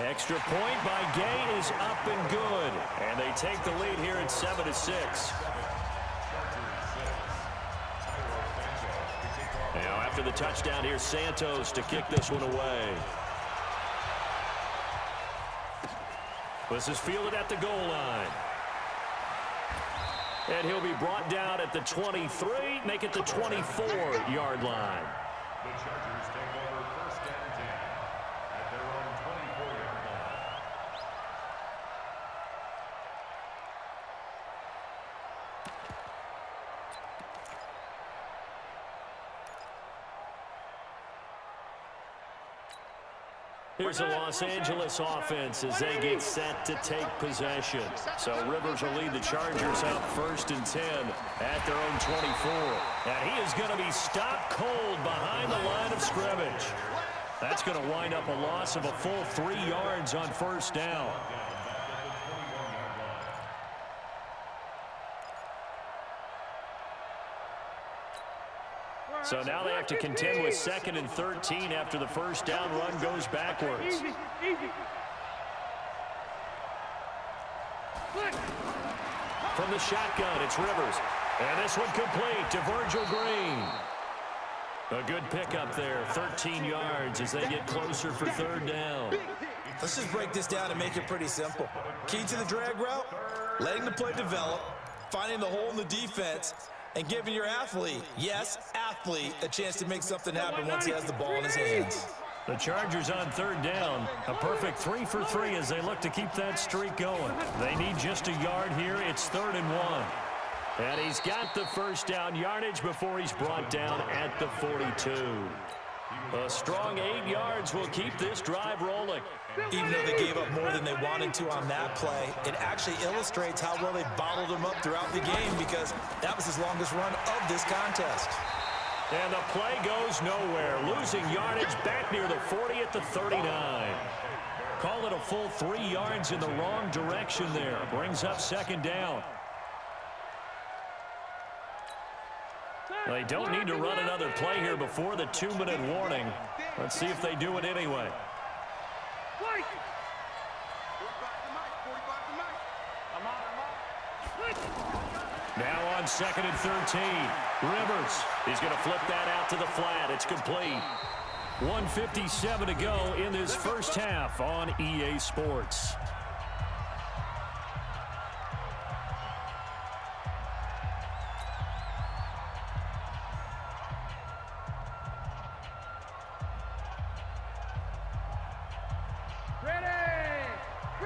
Extra point by Gay is up and good. And they take the lead here at 7-6. Now after the touchdown, here's Santos to kick this one away. This is fielded at the goal line. And he'll be brought down at the 23, make it the 24-yard line. The Chargers take over 1st and 10 at their own 24-yard line. Here's the Los Angeles offense as they get set to take possession. So Rivers will lead the Chargers up 1st and 10 at their own 24. And he is going to be stopped cold behind the line of scrimmage. That's going to wind up a loss of a full 3 yards on 1st down. So now they have to contend with 2nd and 13 after the 1st down run goes backwards. From the shotgun, it's Rivers. And this one complete to Virgil Green. A good pickup there, 13 yards as they get closer for 3rd down. Let's just break this down and make it pretty simple. Key to the drag route, letting the play develop, finding the hole in the defense, and giving your athlete, yes, athlete, a chance to make something happen once he has the ball in his hands. The Chargers on 3rd down. A perfect 3 for 3 as they look to keep that streak going. They need just a yard here. It's 3rd and 1. And he's got the 1st down yardage before he's brought down at the 42. A strong 8 yards will keep this drive rolling. Even though they gave up more than they wanted to on that play, it actually illustrates how well they bottled him up throughout the game because that was his longest run of this contest. And the play goes nowhere. Losing yardage back near the 40 at the 39. Call it a full 3 yards in the wrong direction there. Brings up 2nd down. They don't need to run another play here before the 2-minute warning. Let's see if they do it anyway. Now on 2nd and 13. Rivers, he's going to flip that out to the flat. It's complete. 1:57 to go in this 1st half on EA Sports.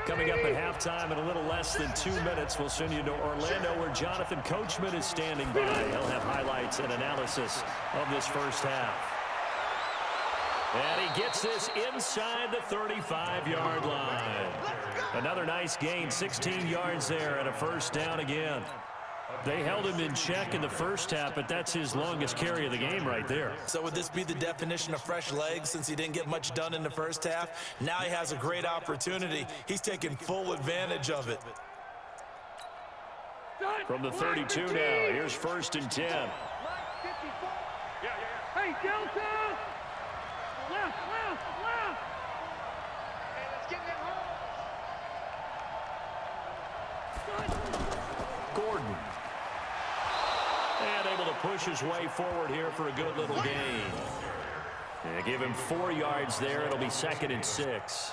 Coming up at halftime in a little less than 2 minutes, we'll send you to Orlando where Jonathan Coachman is standing by. He'll have highlights and analysis of this 1st half. And he gets this inside the 35-yard line. Another nice gain, 16 yards there and a 1st down again. They held him in check in the 1st half, but that's his longest carry of the game right there. So would this be the definition of fresh legs since he didn't get much done in the 1st half? Now he has a great opportunity. He's taking full advantage of it. From the 32 now, here's 1st and 10. Hey, Delta! Left! Hey, let's get that home! Gordon. And able to push his way forward here for a good little gain. And give him 4 yards there. It'll be 2nd and 6.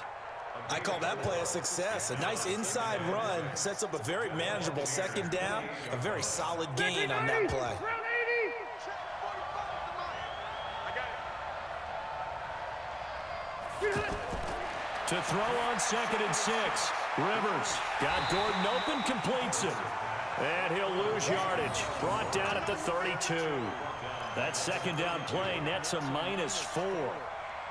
I call that play a success. A nice inside run sets up a very manageable 2nd down. A very solid gain on that play. To throw on 2nd and 6. Rivers got Gordon open, completes it. And he'll lose yardage. Brought down at the 32. That 2nd down play nets a -4.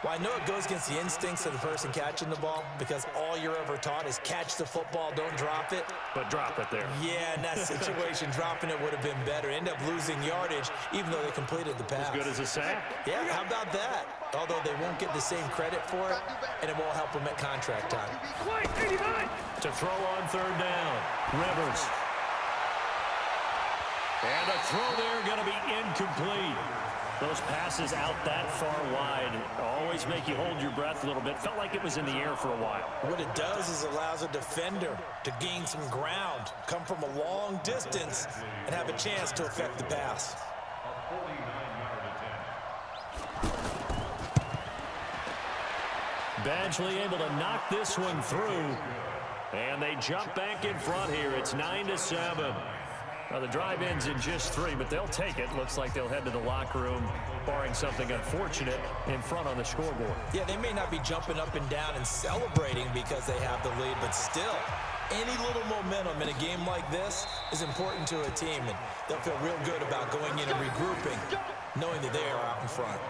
Well, I know it goes against the instincts of the person catching the ball because all you're ever taught is catch the football, don't drop it. But drop it there. Yeah, in that situation, dropping it would have been better. End up losing yardage even though they completed the pass. As good as a sack. Yeah, how about that? Although they won't get the same credit for it, and it won't help them at contract time. To throw on 3rd down. Rivers. And a throw there going to be incomplete. Those passes out that far wide always make you hold your breath a little bit. Felt like it was in the air for a while. What it does is allows a defender to gain some ground, come from a long distance, and have a chance to affect the pass. A 49-yard attempt. Badgley able to knock this one through. And they jump back in front here. It's 9-7. Now, the drive ends in just 3, but they'll take it. Looks like they'll head to the locker room, barring something unfortunate, in front on the scoreboard. Yeah, they may not be jumping up and down and celebrating because they have the lead, but still, any little momentum in a game like this is important to a team, and they'll feel real good about going in and regrouping, knowing that they are out in front.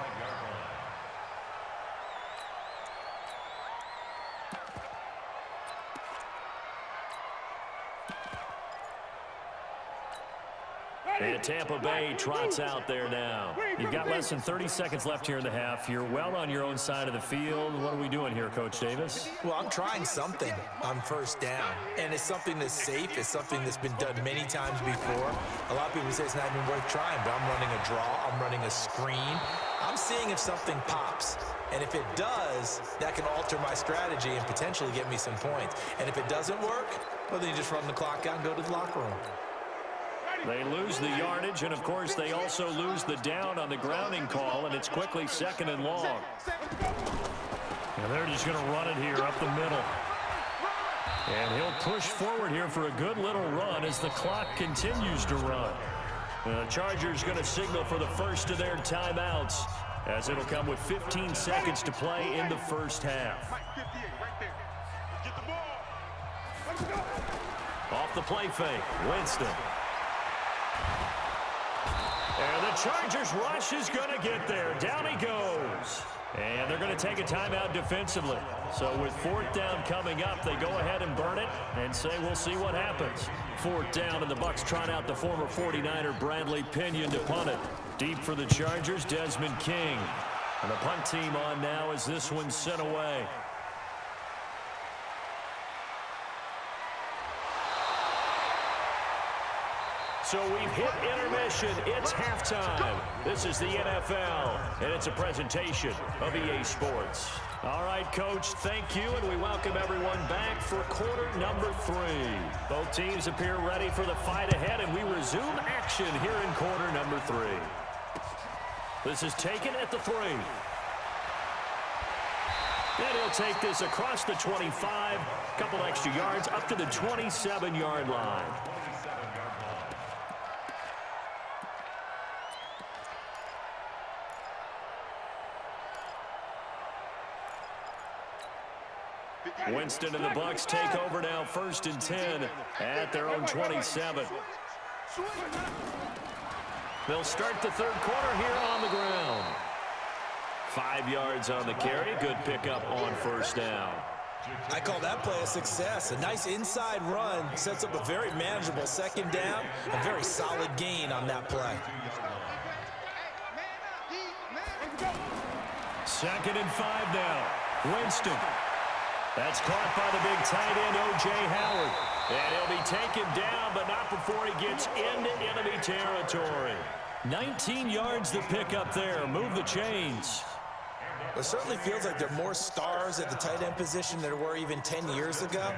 And Tampa Bay trots out there now. You've got less than 30 seconds left here in the half. You're well on your own side of the field. What are we doing here, Coach Davis? Well, I'm trying something on first down, and it's something that's safe. It's something that's been done many times before. A lot of people say it's not even worth trying, but I'm running a draw. I'm running a screen. I'm seeing if something pops. And if it does, that can alter my strategy and potentially get me some points. And if it doesn't work, well, then you just run the clock out and go to the locker room. They lose the yardage, and, of course, they also lose the down on the grounding call, and it's quickly 2nd and long. And they're just going to run it here up the middle. And he'll push forward here for a good little run as the clock continues to run. The Chargers going to signal for the first of their timeouts, as it'll come with 15 seconds to play in the first half. Off the play fake, Winston. And the Chargers rush is going to get there. Down he goes. And they're going to take a timeout defensively. So with 4th down coming up, they go ahead and burn it and say we'll see what happens. 4th down, and the Bucs trot out the former 49er Bradley Pinion to punt it. Deep for the Chargers, Desmond King. And the punt team on now as this one's sent away. So we've hit intermission. It's halftime. This is the NFL, and it's a presentation of EA Sports. All right, Coach, thank you, and we welcome everyone back for quarter number 3. Both teams appear ready for the fight ahead, and we resume action here in quarter number 3. This is taken at the 3. And he'll take this across the 25, a couple extra yards up to the 27-yard line. Winston and the Bucs take over now, 1st and 10 at their own 27. They'll start the 3rd quarter here on the ground. 5 yards on the carry. Good pickup on 1st down. I call that play a success. A nice inside run sets up a very manageable 2nd down. A very solid gain on that play. 2nd and 5 now. Winston. That's caught by the big tight end, O.J. Howard. And he'll be taken down, but not before he gets into enemy territory. 19 yards to pick up there. Move the chains. It certainly feels like there are more stars at the tight end position than there were even 10 years ago.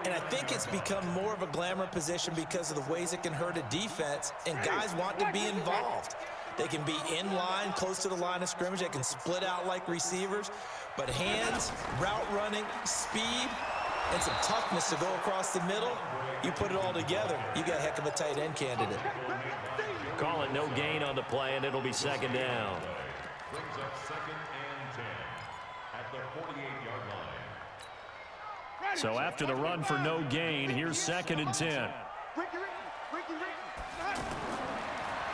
And I think it's become more of a glamour position because of the ways it can hurt a defense, and guys want to be involved. They can be in line, close to the line of scrimmage. They can split out like receivers. But hands, route running, speed, and some toughness to go across the middle, you put it all together, you got a heck of a tight end candidate. Call it no gain on the play, and it'll be 2nd down. Brings up 2nd and 10 at the 48-yard line. So after the run for no gain, here's 2nd and 10.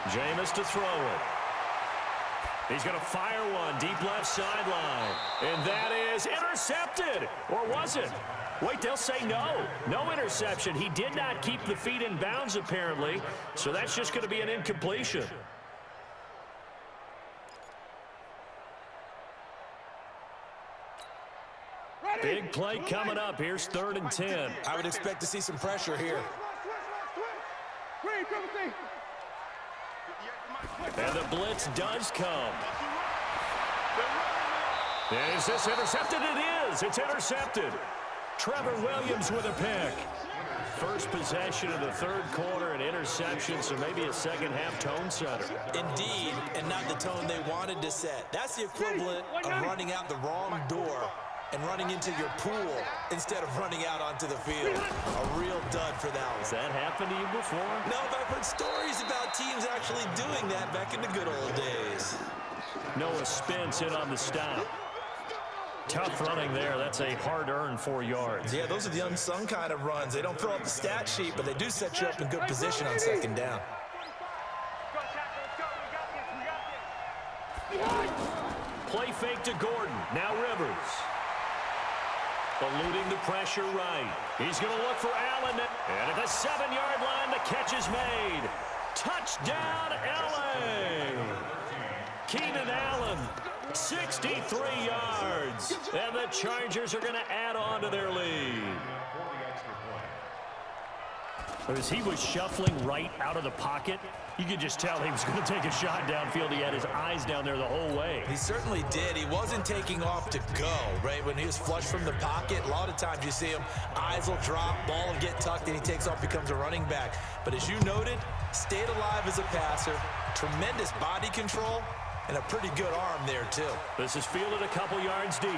Jameis to throw it. He's going to fire one deep left sideline. And that is intercepted. Or was it? Wait, they'll say no. No interception. He did not keep the feet in bounds, apparently. So that's just going to be an incompletion. Big play coming up. Here's 3rd and 10. I would expect to see some pressure here. And the blitz does come. Is this intercepted? It is. It's intercepted. Trevor Williams with a pick. First possession of the third quarter, an interception, so maybe a second-half tone setter. Indeed, and not the tone they wanted to set. That's the equivalent of running out the wrong door and running into your pool instead of running out onto the field. A real dud for that one. Has that happened to you before? No, but I've heard stories about teams actually doing that back in the good old days. Noah Spence in on the stop. Tough running there. That's a hard-earned 4 yards. Yeah, those are the unsung kind of runs. They don't fill up the stat sheet, but they do set you up in good position on second down. Play fake to Gordon. Now Rivers. Eluding the pressure right. He's going to look for Allen. And at the 7-yard line, the catch is made. Touchdown, L.A. Keenan Allen, 63 yards. And the Chargers are going to add on to their lead. As he was shuffling right out of the pocket, you could just tell he was going to take a shot downfield. He had his eyes down there the whole way. He certainly did. He wasn't taking off to go, right? When he was flushed from the pocket, a lot of times you see him, eyes will drop, ball will get tucked, and he takes off, becomes a running back. But as you noted, stayed alive as a passer, tremendous body control, and a pretty good arm there, too. This is fielded a couple yards deep.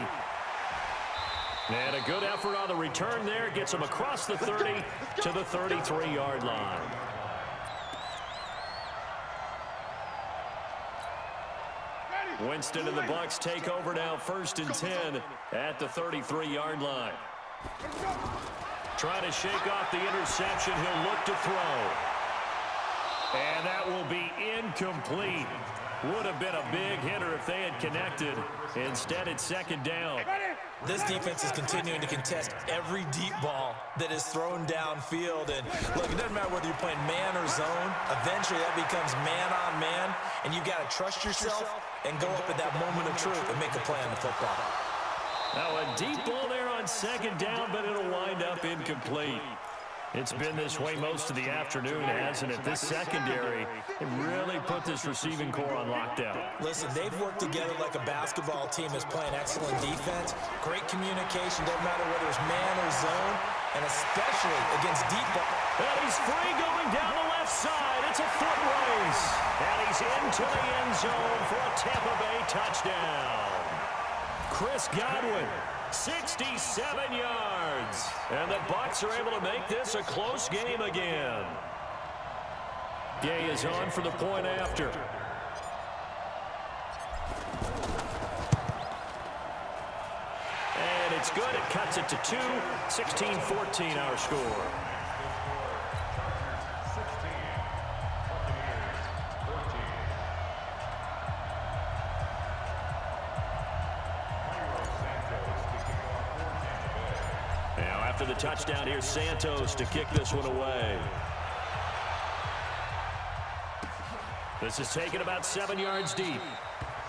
And a good effort on the return there. Gets him across the 30 to the 33-yard line. Winston and the Bucs take over now, 1st and 10 at the 33-yard line. Trying to shake off the interception. He'll look to throw. And that will be incomplete. Would have been a big hitter if they had connected. Instead, it's 2nd down. This defense is continuing to contest every deep ball that is thrown downfield. And look, it doesn't matter whether you're playing man or zone. Eventually, that becomes man on man. And you've got to trust yourself and go up at that moment of truth and make a play on the football. Now, a deep ball there on 2nd down, but it'll wind up incomplete. It's been this way most of the afternoon, hasn't it? This secondary, it really put this receiving core on lockdown. Listen, they've worked together like a basketball team that's playing excellent defense. Great communication, doesn't matter whether it's man or zone, and especially against deep ball. And he's free going down the left side. It's a foot race. And he's into the end zone for a Tampa Bay touchdown. Chris Godwin, 67 yards. And the Bucs are able to make this a close game again. Gay is on for the point after. And it's good. It cuts it to 2. 16-14 our score. After the touchdown, here's Santos to kick this one away. This is taken about 7 yards deep.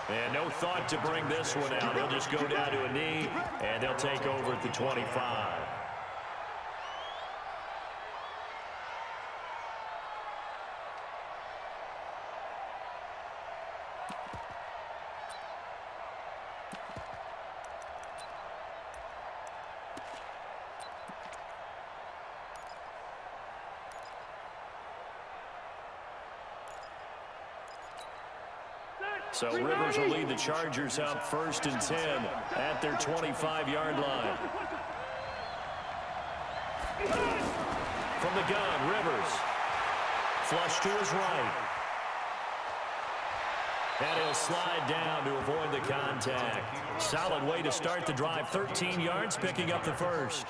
And no thought to bring this one out. He'll just go down to a knee, and they'll take over at the 25. So Rivers will lead the Chargers up 1st and 10 at their 25-yard line. From the gun, Rivers. Flush to his right. And he'll slide down to avoid the contact. Solid way to start the drive. 13 yards, picking up the first.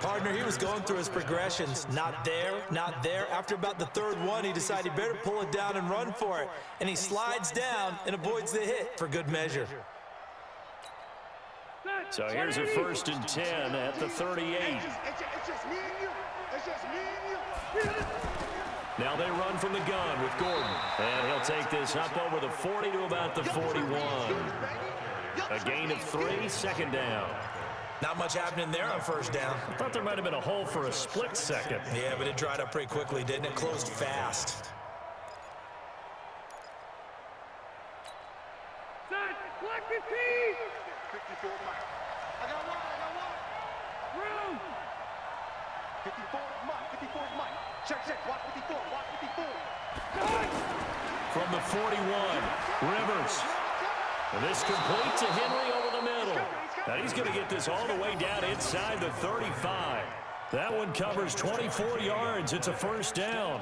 Partner, he was going through his progressions. Not there, not there. After about the 3rd one, he decided he better pull it down and run for it. And he slides down and avoids the hit for good measure. So here's a 1st and 10 at the 38. It's just me and you. It's just me and you. Now they run from the gun with Gordon. And he'll take this up over the 40 to about the 41. A gain of 3, 2nd down. Not much happening there on 1st down. I thought there might have been a hole for a split second. Yeah, but it dried up pretty quickly, didn't it? Closed fast. I got one. 54 is Mike. 54 is Mike. Check. Watch 54. Watch 54. From the 41, Rivers. And this complete to Henry over the middle. Now he's going to get this all the way down inside the 35. That one covers 24 yards. It's a first down.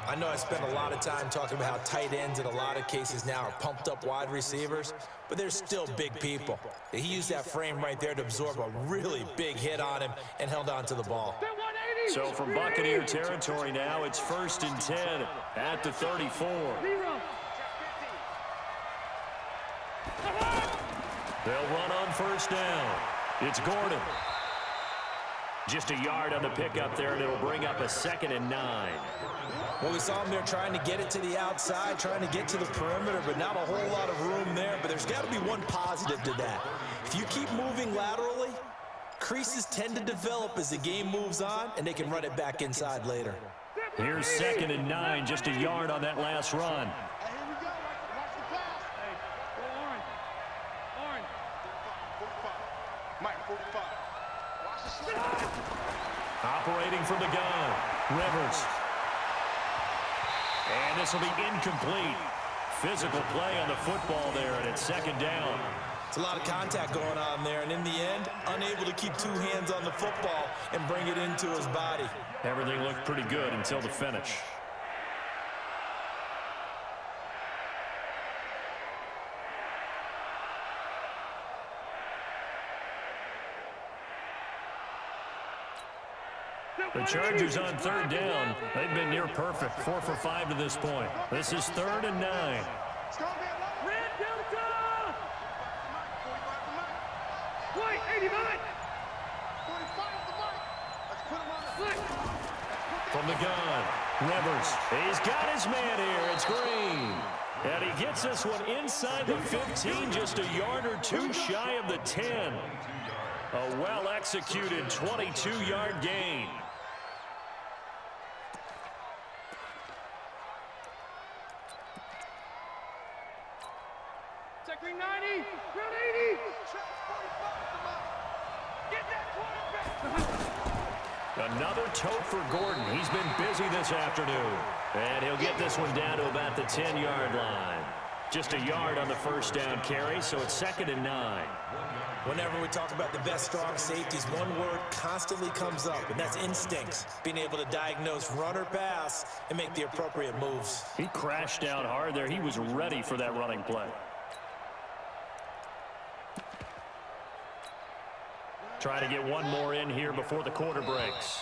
I know I spent a lot of time talking about how tight ends in a lot of cases now are pumped up wide receivers, but they're still big people. He used that frame right there to absorb a really big hit on him and held on to the ball. So from Buccaneer territory now, it's 1st and 10 at the 34. They'll run on first down. It's Gordon. Just a yard on the pickup there, and it'll bring up a 2nd and 9. Well, we saw him there trying to get it to the outside, trying to get to the perimeter, but not a whole lot of room there. But there's got to be one positive to that. If you keep moving laterally, creases tend to develop as the game moves on, and they can run it back inside later. Here's 2nd and 9, just a yard on that last run. Hey, here we go. Watch the pass. Hey, go Orange. 45. Mike, 45. Watch the slide. Operating from the gun, Rivers. And this will be incomplete. Physical play on the football there, and it's 2nd down. It's a lot of contact going on there, and in the end, unable to keep two hands on the football and bring it into his body. Everything looked pretty good until the finish. The Chargers on 3rd down. They've been near perfect, 4 for 5 to this point. This is 3rd and 9. Red Delta! White, 89! 45 is the Mike. Let's put him on the Slick! From the gun, Rivers. He's got his man here. It's Green. And he gets this one inside the 15, just a yard or two shy of the 10. A well-executed 22-yard gain. Check ring 90! Round 80! Get that quarterback! Another tote for Gordon. He's been busy this afternoon. And he'll get this one down to about the 10-yard line. Just a yard on the first down carry, so it's 2nd and 9. Whenever we talk about the best strong safeties, one word constantly comes up, and that's instincts. Being able to diagnose run or pass and make the appropriate moves. He crashed down hard there. He was ready for that running play. Try to get one more in here before the quarter breaks.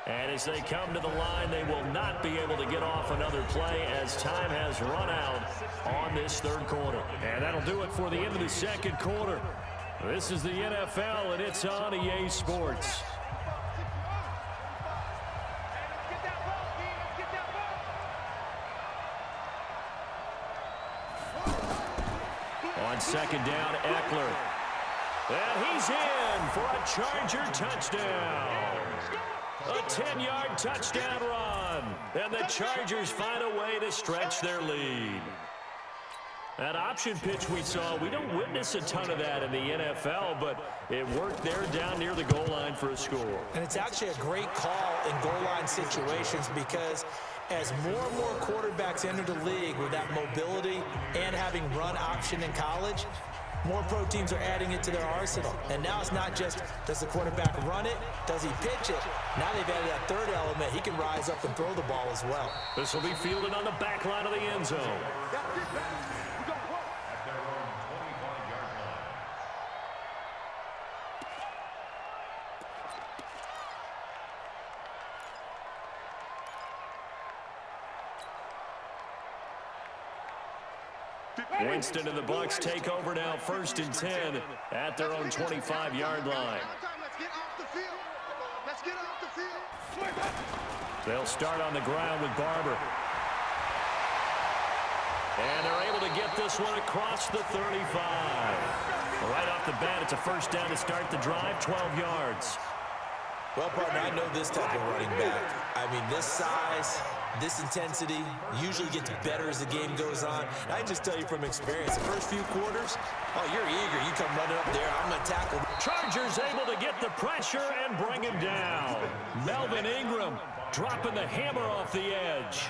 And as they come to the line, they will not be able to get off another play as time has run out on this 3rd quarter. And that'll do it for the end of the 2nd quarter. This is the NFL, and it's on EA Sports. Get that ball, Dean! Get that ball! On 2nd down, Eckler. And he's in for a Charger touchdown. A 10-yard touchdown run. And the Chargers find a way to stretch their lead. That option pitch we saw, we don't witness a ton of that in the NFL, but it worked there down near the goal line for a score. And it's actually a great call in goal line situations because as more and more quarterbacks enter the league with that mobility and having run option in college, more pro teams are adding it to their arsenal. And now it's not just, does the quarterback run it? Does he pitch it? Now they've added that 3rd element. He can rise up and throw the ball as well. This will be fielded on the back line of the end zone. Winston and the Bucs take over now, 1st and 10 at their own 25-yard line. Let's get off the field. Let's get off the field. They'll start on the ground with Barber. And they're able to get this one across the 35. Right off the bat, it's a first down to start the drive, 12 yards. Well, partner, I know this type of running back. I mean, this size, This intensity usually gets better as the game goes on. And I can just tell you from experience, the first few quarters, oh, you're eager. You come running up there, I'm going to tackle. Chargers able to get the pressure and bring him down. Melvin Ingram dropping the hammer off the edge.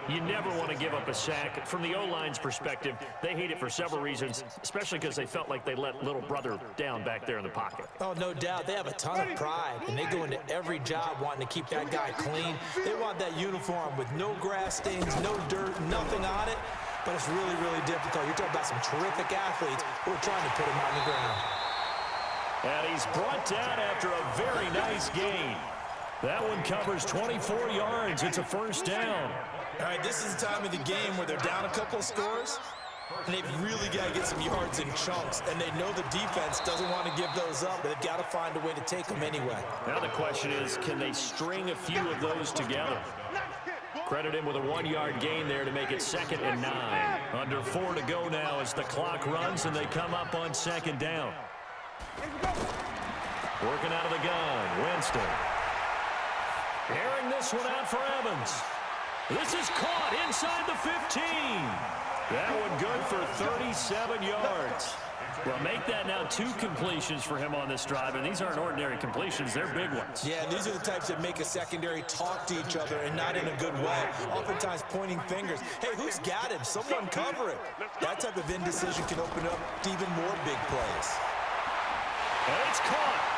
You never want to give up a sack. From the O-line's perspective, they hate it for several reasons, especially because they felt like they let little brother down back there in the pocket. Oh, no doubt. They have a ton of pride, and they go into every job wanting to keep that guy clean. They want that uniform with no grass stains, no dirt, nothing on it. But it's really, really difficult. You're talking about some terrific athletes who are trying to put him on the ground. And he's brought down after a very nice gain. That one covers 24 yards. It's a first down. All right, this is the time of the game where they're down a couple of scores, and they've really got to get some yards in chunks, and they know the defense doesn't want to give those up, but they've got to find a way to take them anyway. Now the question is, can they string a few of those together? Credit him with a 1-yard gain there to make it 2nd and 9. Under 4 to go now as the clock runs, and they come up on 2nd down. Working out of the gun, Winston. Airing this one out for Evans. This is caught inside the 15. That one good for 37 yards. Well, make that now 2 completions for him on this drive, and these aren't ordinary completions. They're big ones. Yeah, and these are the types that make a secondary talk to each other and not in a good way. Oftentimes pointing fingers. Hey, who's got him? Someone cover it. That type of indecision can open up to even more big plays. And it's caught.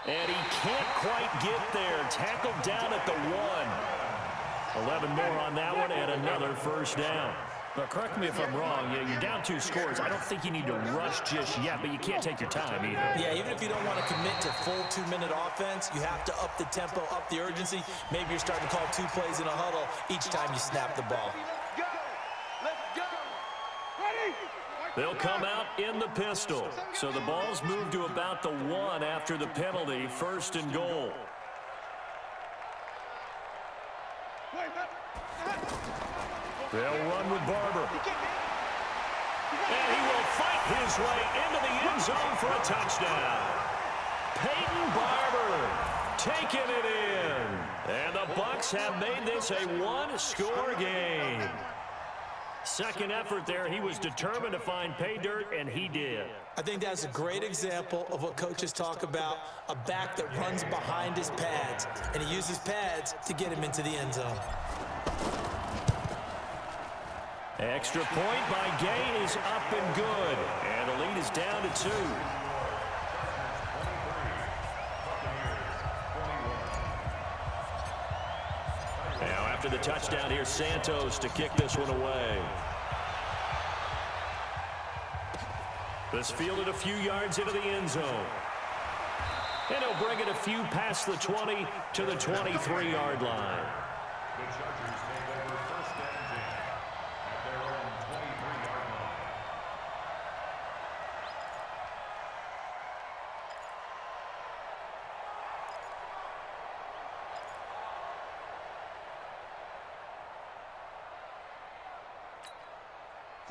And he can't quite get there. Tackled down at the 1. 11 more on that one and another first down. Now, correct me if I'm wrong. You're down 2 scores. I don't think you need to rush just yet, but you can't take your time either. Yeah, even if you don't want to commit to full 2-minute offense, you have to up the tempo, up the urgency. Maybe you're starting to call 2 plays in a huddle each time you snap the ball. They'll come out in the pistol. So the ball's moved to about the 1 after the penalty. 1st and goal. They'll run with Barber. And he will fight his way into the end zone for a touchdown. Peyton Barber taking it in. And the Bucs have made this a 1-score game. Second effort there, he was determined to find pay dirt, and he did. I think that's a great example of what coaches talk about, a back that runs behind his pads, and he uses pads to get him into the end zone. Extra point by Gay is up and good, and the lead is down to 2. Now after the touchdown, here's Santos to kick this one away. This fielded a few yards into the end zone. And he'll bring it a few past the 20 to the 23-yard line. The Chargers take over 1st and 10 at their own 23-yard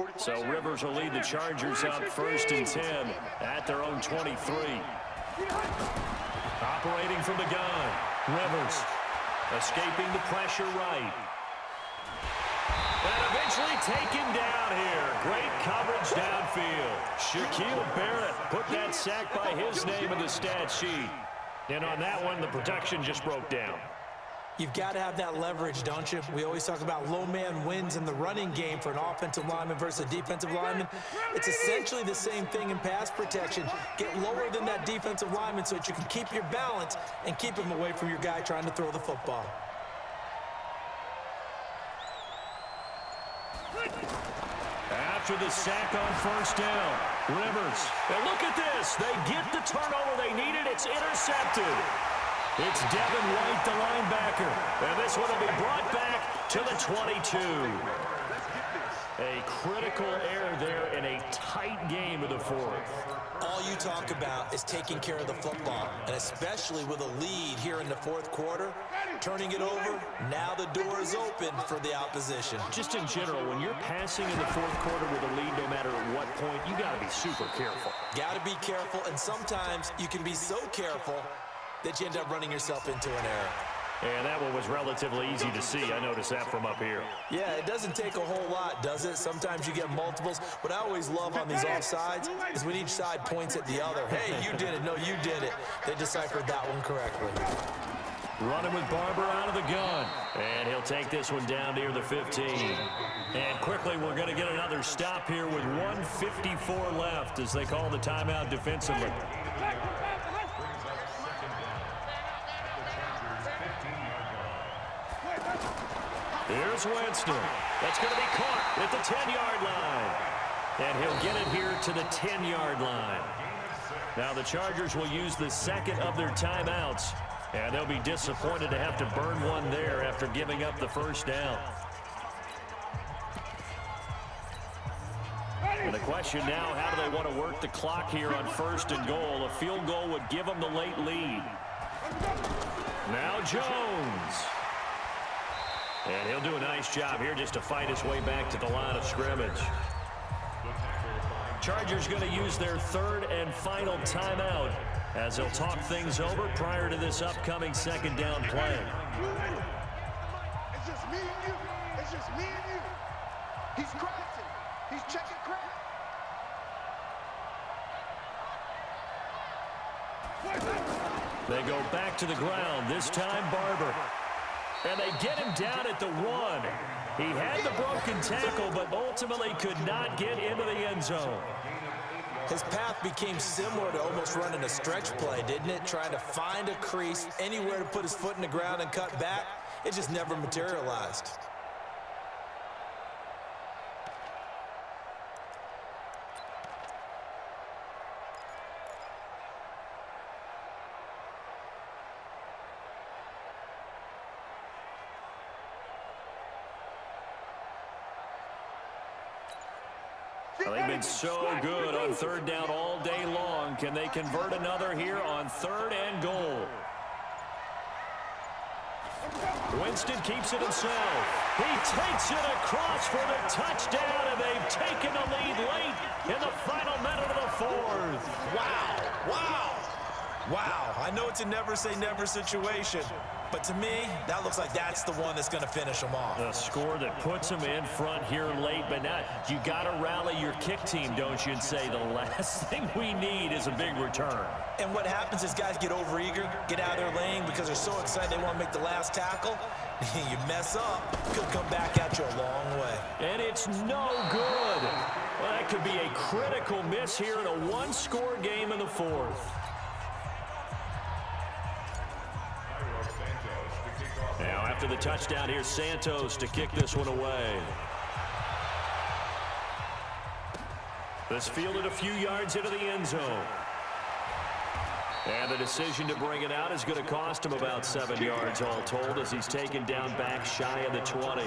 line. So Rivers will lead the Chargers up 1st and 10 at their own 23. Operating from the gun, Rivers escaping the pressure right. And eventually taken down here. Great coverage downfield. Shaquille Barrett put that sack by his name in the stat sheet. And on that one, the protection just broke down. You've got to have that leverage, don't you? We always talk about low man wins in the running game for an offensive lineman versus a defensive lineman. It's essentially the same thing in pass protection. Get lower than that defensive lineman so that you can keep your balance and keep him away from your guy trying to throw the football. After the sack on 1st down, Rivers. And look at this. They get the turnover they needed. It's intercepted. It's Devin White, the linebacker. And this one will be brought back to the 22. A critical error there in a tight game of the fourth. All you talk about is taking care of the football, and especially with a lead here in the fourth quarter, turning it over, now the door is open for the opposition. Just in general, when you're passing in the fourth quarter with a lead, no matter at what point, you got to be super careful. Got to be careful, and sometimes you can be so careful that you end up running yourself into an error. And that one was relatively easy to see. I noticed that from up here. Yeah, it doesn't take a whole lot, does it? Sometimes you get multiples. What I always love on these offsides is when each side points at the other. Hey, you did it. No, you did it. They deciphered that one correctly. Running with Barber out of the gun. And he'll take this one down near the 15. And quickly, we're going to get another stop here with 1:54 left as they call the timeout defensively. Here's Winston. That's going to be caught at the 10-yard line. And he'll get it here to the 10-yard line. Now the Chargers will use the second of their timeouts. And they'll be disappointed to have to burn one there after giving up the first down. And the question now, how do they want to work the clock here on 1st and goal? A field goal would give them the late lead. Now Jones. And he'll do a nice job here just to fight his way back to the line of scrimmage. Chargers going to use their third and final timeout as they'll talk things over prior to this upcoming second down play. It's just me and you. It's just me and you. He's crafting. He's checking craft. They go back to the ground, this time Barber. And they get him down at the 1. He had the broken tackle, but ultimately could not get into the end zone. His path became similar to almost running a stretch play, didn't it? Trying to find a crease, anywhere to put his foot in the ground and cut back. It just never materialized. Well, they've been so good on third down all day long. Can they convert another here on 3rd and goal? Winston keeps it himself. He takes it across for the touchdown, and they've taken the lead late in the final minute of the 4th. Wow, wow, wow. I know it's a never say never situation, but to me, that looks like that's the one that's going to finish them off. A score that puts them in front here late, but now you got to rally your kick team, don't you, and say the last thing we need is a big return. And what happens is guys get overeager, get out of their lane because they're so excited they want to make the last tackle. You mess up, could come back at you a long way. And it's no good. Well, that could be a critical miss here in a one-score game in the 4th. Now, after the touchdown, here's Santos to kick this one away. This fielded a few yards into the end zone. And the decision to bring it out is going to cost him about 7 yards all told as he's taken down back shy of the 20.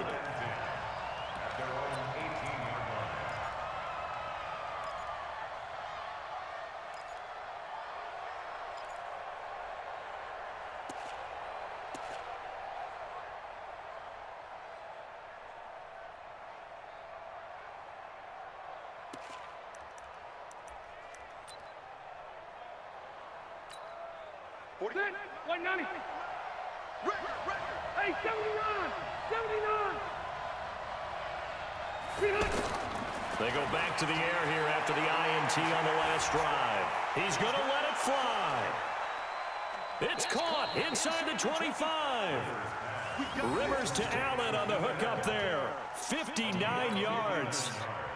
Set, 190. Hey, 79. 79. They go back to the air here after the INT on the last drive. He's going to let it fly. It's caught inside the 25. Rivers to Allen on the hook up there. 59 yards.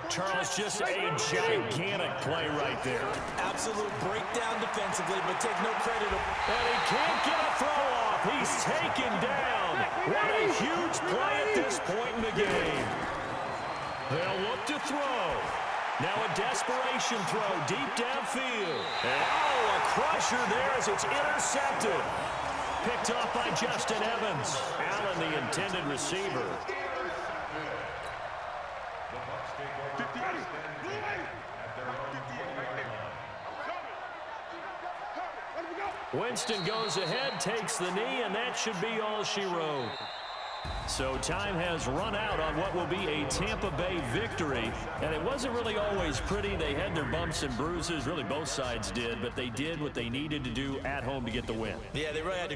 Charles, just a gigantic play right there. Absolute breakdown defensively, but take no credit. And he can't get a throw off. He's taken down. What a huge play at this point in the game. They'll look to throw. Now a desperation throw deep downfield. And oh, a crusher there as it's intercepted. Picked off by Justin Evans. Allen, the intended receiver. Winston goes ahead, takes the knee, and that should be all she wrote. So time has run out on what will be a Tampa Bay victory. And it wasn't really always pretty. They had their bumps and bruises. Really, both sides did. But they did what they needed to do at home to get the win. Yeah, they really had to